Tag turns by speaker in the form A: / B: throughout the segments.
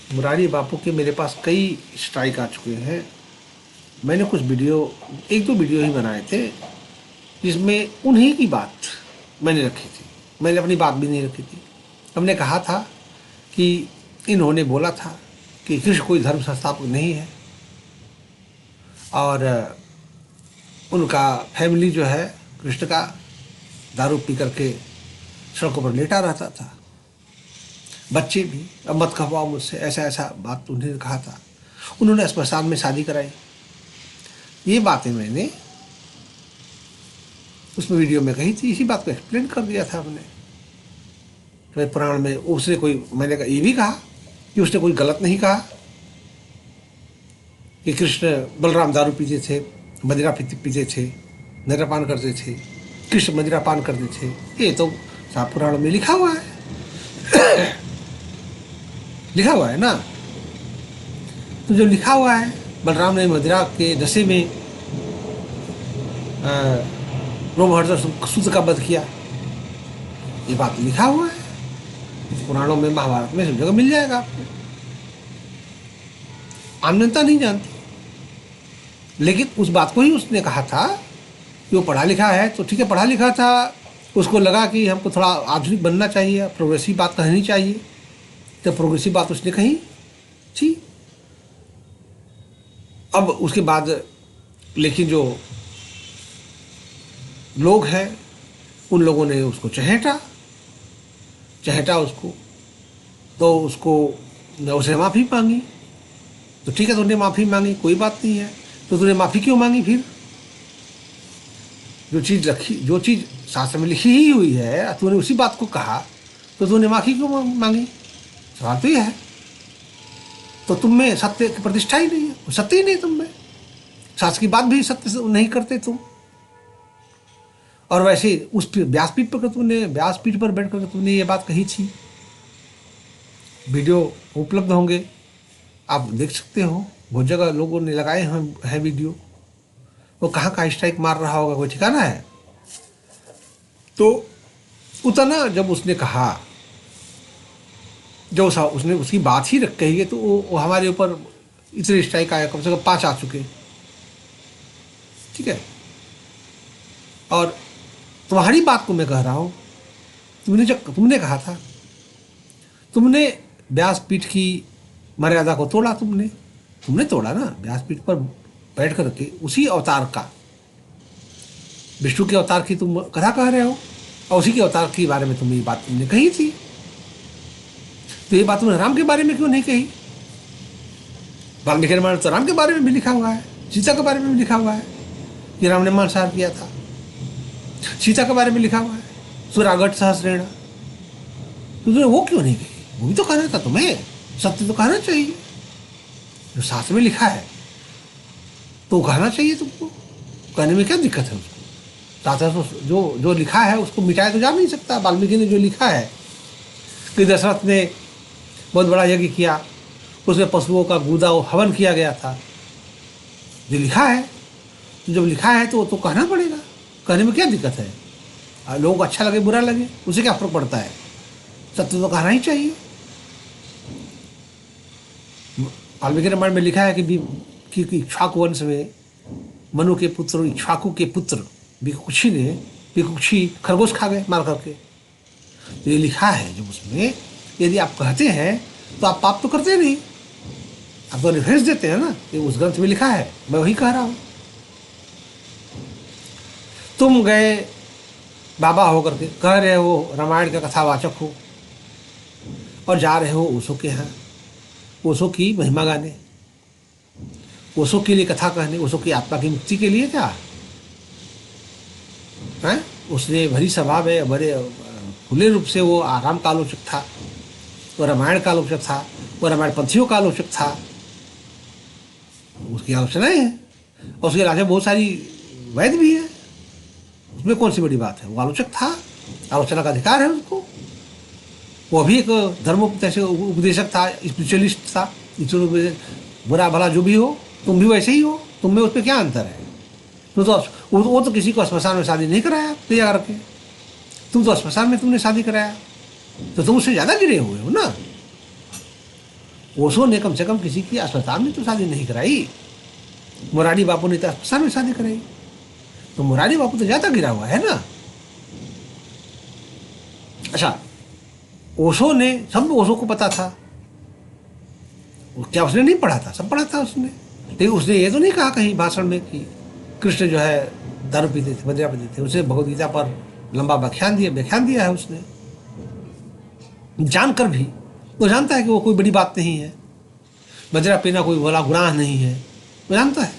A: मुरारी बापू के मेरे पास कई स्ट्राइक आ चुके हैं। मैंने कुछ वीडियो, एक दो वीडियो ही बनाए थे जिसमें उन्हीं की बात मैंने रखी थी। मैंने अपनी बात भी नहीं रखी थी। हमने कहा था कि इन्होंने बोला था कि कृष्ण कोई धर्म संस्थापक नहीं है और उनका फैमिली जो है कृष्ण का दारू पी करके सड़कों पर लेटा रहता था, बच्चे भी। अब मत कहवाओ मुझसे, ऐसा ऐसा बात तो उन्होंने कहा था। उन्होंने स्मशान में शादी कराई। ये बातें मैंने उसमें वीडियो में कही थी, इसी बात को एक्सप्लेन कर दिया था हमने। तो पुराण में उसने कोई, मैंने कहा ये भी कहा कि उसने कोई गलत नहीं कहा कि कृष्ण बलराम दारू पीते थे, मदिरा पीते थे, मदिरापान करते थे, कृष्ण मदिरापान करते थे। ये तो साफ पुराण में लिखा हुआ है। लिखा हुआ है ना। तो जो लिखा हुआ है, बलराम ने मदिरा के नशे में रोमहर्षण सूत का वध किया, ये बात लिखा हुआ है पुराणों में, महाभारत में, सब जगह मिल जाएगा आपको। आम जनता नहीं जानती, लेकिन उस बात को ही उसने कहा था कि वो पढ़ा लिखा है। तो ठीक है, पढ़ा लिखा था, उसको लगा कि हमको थोड़ा आधुनिक बनना चाहिए, प्रोग्रेसिव बात कहनी चाहिए, तो प्रोग्रेसिव बात उसने कही थी। अब उसके बाद लेकिन जो लोग हैं उन लोगों ने उसको चहेटा उसको, तो उसने माफ़ी मांगी। तो ठीक है, तूने माफ़ी मांगी, कोई बात नहीं है। तो तूने माफ़ी क्यों मांगी फिर? जो चीज़ शास्त्र में लिखी ही हुई है, तूने उसी बात को कहा, तो तूने माफ़ी क्यों मांगी? सवाल तो ये है। तो तुम में सत्य की प्रतिष्ठा ही नहीं है, सत्य ही नहीं तुम में, शास्त्र की बात भी सत्य से नहीं करते तुम। और वैसे उस व्यासपीठ पर बैठ कर तुमने ये बात कही थी। वीडियो उपलब्ध होंगे, आप देख सकते हो। बहुत जगह लोगों ने लगाए हैं वीडियो। वो कहाँ कहाँ स्ट्राइक मार रहा होगा, कोई ठिकाना है? तो उतना जब उसने कहा, जो उसने उसकी बात ही रख कही है, तो वो हमारे ऊपर इतने स्ट्राइक आए, कम से कम 5 आ चुके। ठीक है, और तुम्हारी बात को मैं कह रहा हूँ। तुमने कहा था, तुमने व्यासपीठ की मर्यादा को तोड़ा। तुमने तोड़ा ना। व्यासपीठ पर बैठ कर के उसी अवतार का, विष्णु के अवतार की तुम कथा कह रहे हो, और उसी के अवतार के बारे में ये बात तुमने कही थी। तो ये बात तुमने राम के बारे में क्यों नहीं कही? वाल्मीकि रामायण तो राम के बारे में भी लिखा हुआ है, सीता के बारे में भी लिखा हुआ है कि राम ने मांसाहार किया था। सीता के बारे में लिखा हुआ है, सुरागढ़ सहस्रेण। तो तुमने वो क्यों नहीं कही? वो भी तो कहना था तुम्हें, सत्य तो कहना चाहिए। जो शास्त्र में लिखा है तो कहना चाहिए तुमको, कहने में क्या दिक्कत है? उसको शास्त्र जो लिखा है उसको मिटाया तो जा नहीं सकता। वाल्मीकि ने जो लिखा है कि दशरथ ने बहुत बड़ा यज्ञ किया, उसमें पशुओं का गूदा हवन किया गया था, जो लिखा है। तो जब लिखा है तो कहना पड़ेगा, कहने में क्या दिक्कत है? लोगों को अच्छा लगे बुरा लगे, उसे क्या फर्क पड़ता है? सत्य तो कहना ही चाहिए। वाल्मीकि रामायण में लिखा है कि इक्ष्वाकु वंश में मनु के पुत्र इक्ष्वाकु के पुत्र विकुक्षी खरगोश खा गए मार करके। तो ये लिखा है जब उसमें, यदि आप कहते हैं तो आप पाप तो करते नहीं, आप तो रेफरेंस देते हैं ना, ये उस ग्रंथ में लिखा है, मैं वही कह रहा हूँ। तुम गए बाबा होकर के, कह रहे हो रामायण का कथावाचक हो, और जा रहे हो ओशो के यहाँ, ओशो की महिमा गाने, ओशो के लिए कथा कहने, ओशो की आत्मा की मुक्ति के लिए। क्या है? उसने भरी सभा में बड़े खुले रूप से, वो आराम का आलोचक था, वो रामायण का आलोचक था, वो रामायण पंथियों का आलोचक था। उसकी आलोचनाएं हैं, और उसके राजा बहुत सारी वैध भी है, उसमें कौन सी बड़ी बात है? वो आलोचक था, आलोचना का अधिकार है उसको। वो भी एक उपदेशक था, स्पिरिचुअलिस्ट था। बुरा भला जो भी हो, तुम भी वैसे ही हो, तुम में उसमें क्या अंतर है? वो तो किसी को स्मशान में शादी नहीं कराया ले जा करके, तुम तो स्मशान में तुमने शादी कराया, तो तुम उससे ज़्यादा गिरे हुए हो ना। ओशो ने कम से कम किसी की अस्पताल में तो शादी नहीं कराई, मुरारी बापू ने तो अस्पताल में शादी कराई। तो मुरारी बापू तो ज़्यादा गिरा हुआ है ना। अच्छा, ओशो ने, सब ओशो को पता था, क्या उसने नहीं पढ़ा था? सब पढ़ा था उसने। लेकिन उसने ये तो नहीं कहा कहीं भाषण में कि कृष्ण जो है दारू पीते थे, मदिरा पीते थे। उसने भगवद गीता पर लंबा व्याख्यान दिया है उसने, जानकर भी। वो जानता है कि वो कोई बड़ी बात नहीं है, मदिरा पीना कोई बड़ा गुनाह नहीं है, वो जानता है।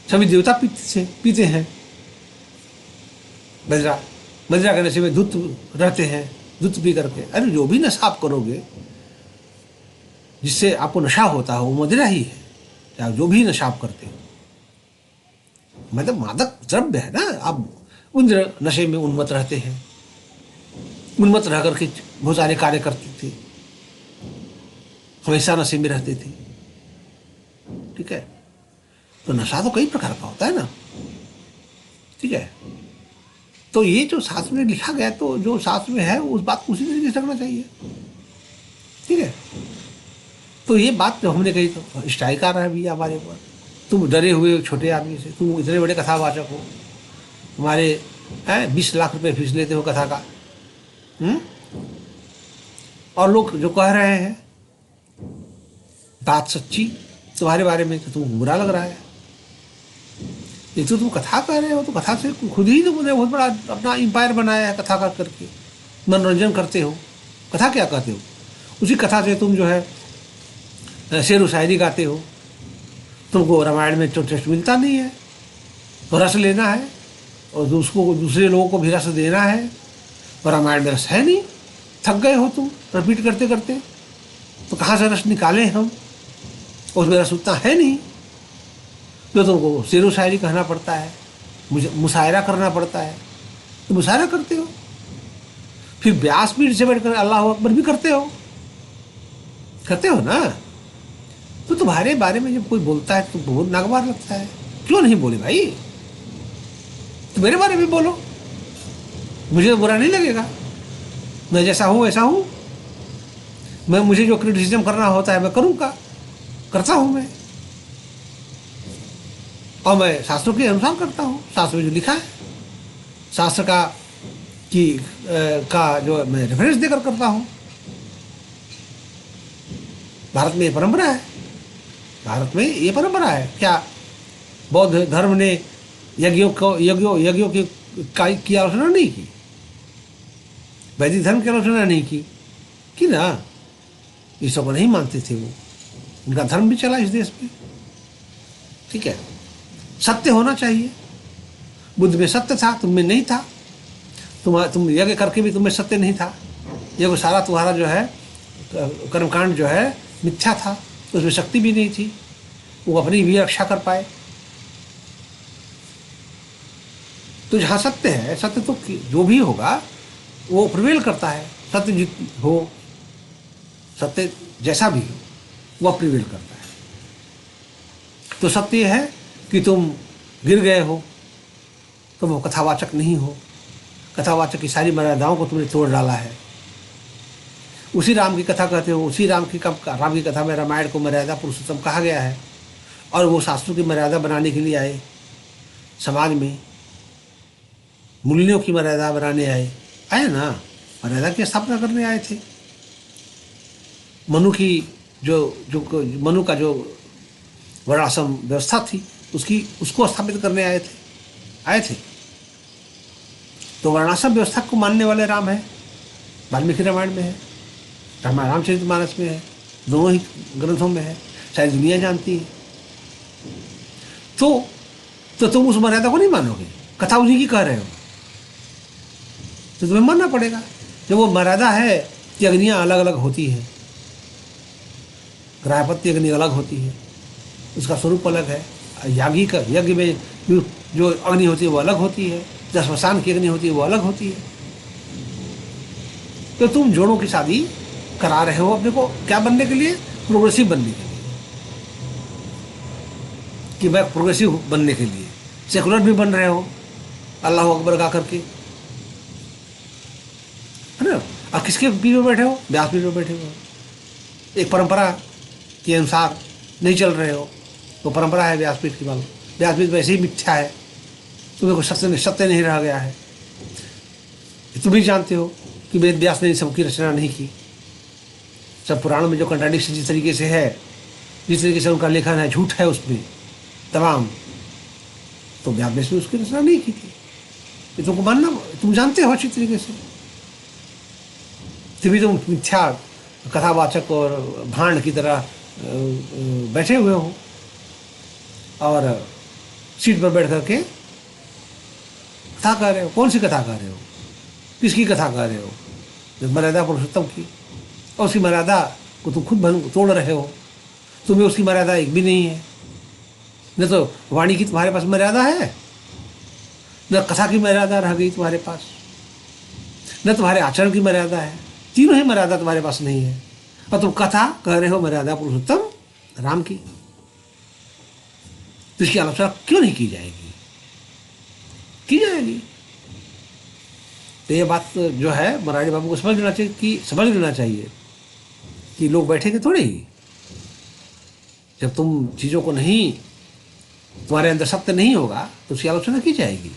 A: सभी देवता पीते हैं मदिरा, मदिरा के नशे में दूत रहते हैं, दूत पी करके। अरे जो भी नशा आप करोगे, जिससे आपको नशा होता है, वो मदिरा ही है, चाहे जो भी नशा आप करते हो। मतलब मादक द्रव्य है ना। आप उन नशे में उन्मत्त रहते हैं, उन्मत्त रह करके बहुत सारे कार्य करते थे, हमेशा नशे में रहते थे। ठीक है, तो नशा तो कई प्रकार का होता है ना। ठीक है, तो ये जो शास्त्र में लिखा गया, तो जो शास्त्र में है उस बात को उसी तरीके से रखना चाहिए। ठीक है, तो ये बात जो हमने कही तो स्ट्राइक आ रहा है भैया हमारे ऊपर। तुम डरे हुए छोटे आदमी से, तुम इतने बड़े कथावाचक हो, तुम्हारे 20 लाख रुपए फीस लेते हो कथा का। और लोग जो कह रहे हैं बात सच्ची तुम्हारे बारे में, तो तुमको बुरा लग रहा है। एक तो तुम कथा कह रहे हो, तो कथा से खुद ही तुमने बहुत बड़ा अपना एम्पायर बनाया है, कथा का करके मनोरंजन करते हो। कथा क्या कहते हो? उसी कथा से तुम जो है शेर व शायरी गाते हो। तुमको रामायण में तो टेस्ट मिलता नहीं है, तो रस लेना है और उसको दूसरे लोगों को भी रस देना है, और रामायण में रस है नहीं। थक गए हो तुम रिपीट करते करते, तो कहाँ से रस निकालें हम? उसमें रस उतना है नहीं, तो तुमको शेर व शायरी कहना पड़ता है, मुझे मुशायरा करना पड़ता है। तो मुशायरा करते हो, फिर व्यासपीठ से बैठकर अल्लाह अकबर भी करते हो ना। तो तुम्हारे बारे में जब कोई बोलता है तो बहुत नागवार लगता है। क्यों नहीं बोले भाई? तो मेरे बारे में बोलो, मुझे बुरा नहीं लगेगा। मैं जैसा हूँ वैसा हूँ। मुझे जो क्रिटिसिज्म करना होता है मैं करूँगा, करता हूँ मैं, और मैं शास्त्रों के अनुसार करता हूँ। शास्त्र में जो लिखा है, शास्त्र का जो मैं रेफरेंस देकर करता हूँ। भारत में ये परंपरा है, भारत में ये परंपरा है। क्या बौद्ध धर्म ने यज्ञों की आलोचना नहीं की? वैदिक धर्म की आलोचना नहीं की ना? ये सब नहीं मानते थे वो, उनका धर्म भी चला इस देश में। ठीक है, सत्य होना चाहिए। बुद्ध में सत्य था, तुम में नहीं था। तुम यज्ञ करके भी तुम्हें सत्य नहीं था। यज्ञ सारा तुम्हारा जो है कर्मकांड जो है मिथ्या था, उसमें शक्ति भी नहीं थी, वो अपनी भी रक्षा कर पाए। तो जहाँ सत्य है, सत्य तो जो भी होगा वो प्रिवेल करता है। सत्य हो, सत्य जैसा भी हो, वह प्रिवेल करता है। तो सत्य है कि तुम गिर गए हो, तुम वो कथावाचक नहीं हो। कथावाचक की सारी मर्यादाओं को तुमने तोड़ डाला है। उसी राम की कथा कहते हो, उसी राम की कथा में रामायण को मर्यादा पुरुषोत्तम कहा गया है, और वो शास्त्रों की मर्यादा बनाने के लिए आए, समाज में मूल्यों की मर्यादा बनाने आए ना, मर्यादा की स्थापना करने आए थे। मनु का जो वर्णाश्रम व्यवस्था थी उसको स्थापित करने आए थे। तो वर्णाश्रम व्यवस्था को मानने वाले राम है, वाल्मीकि रामायण में है, रामचरितमानस में है, दोनों ही ग्रंथों में है, सारी दुनिया जानती है। तो तुम उस मर्यादा को नहीं मानोगे, कथा उन्हीं की कह रहे हो, तो तुम्हें मानना पड़ेगा। जब वो मर्यादा है कि अग्नियाँ अलग अलग होती हैं, ग्राहपत्य अग्नि अलग होती है, उसका स्वरूप अलग है। यज्ञ में जो अग्नि होती है वो अलग होती है, जो श्मशान की अग्नि होती है वो अलग होती है। तो तुम जोड़ों की शादी करा रहे हो अपने को, क्या बनने के लिए? प्रोग्रेसिव बनने के लिए, कि मैं प्रोग्रेसिव बनने के लिए सेकुलर भी बन रहे हो, अल्लाह अकबर गा करके, है ना। और किसके पीठ में बैठे हो? व्यास पीठ में बैठे हो। एक परंपरा के अनुसार नहीं चल रहे हो, तो परंपरा है व्यासपीठ की बात। व्यासपीठ वैसे ही मिथ्या है, तुम्हें कोई सत्य नहीं रह गया है। तुम भी जानते हो कि वेद व्यास ने सबकी रचना नहीं की। सब पुराणों में जो कंट्राडिक्शन जिस तरीके से है, जिस तरीके से उनका लेखन है, झूठ है उसमें तमाम, तो व्यास ने उसकी रचना नहीं की थी। ये तुमको मानना, तुम जानते हो अच्छी तरीके से, तभी तुम मिथ्या कथावाचक और भांड की तरह बैठे हुए हो और सीट पर बैठ करके कथा कर रहे हो। कौन सी कथा कर रहे हो? किसकी कथा कर रहे हो? जब मर्यादा पुरुषोत्तम की, और उसकी मर्यादा को तुम खुद तोड़ रहे हो। तुम्हें उसकी मर्यादा एक भी नहीं है। न तो वाणी की तुम्हारे पास मर्यादा है, न कथा की मर्यादा रह गई तुम्हारे पास, न तुम्हारे आचरण की मर्यादा है। तीनों ही मर्यादा तुम्हारे पास नहीं है, और तुम कथा कह रहे हो मर्यादा पुरुषोत्तम राम की। तो इसकी आलोचना क्यों नहीं की जाएगी? की जाएगी। तो ये बात जो है मोरारी बाबू को समझ लेना चाहिए कि लोग बैठेंगे थोड़े ही। जब तुम चीज़ों को नहीं, तुम्हारे अंदर सत्य नहीं होगा तो उसकी आलोचना की जाएगी।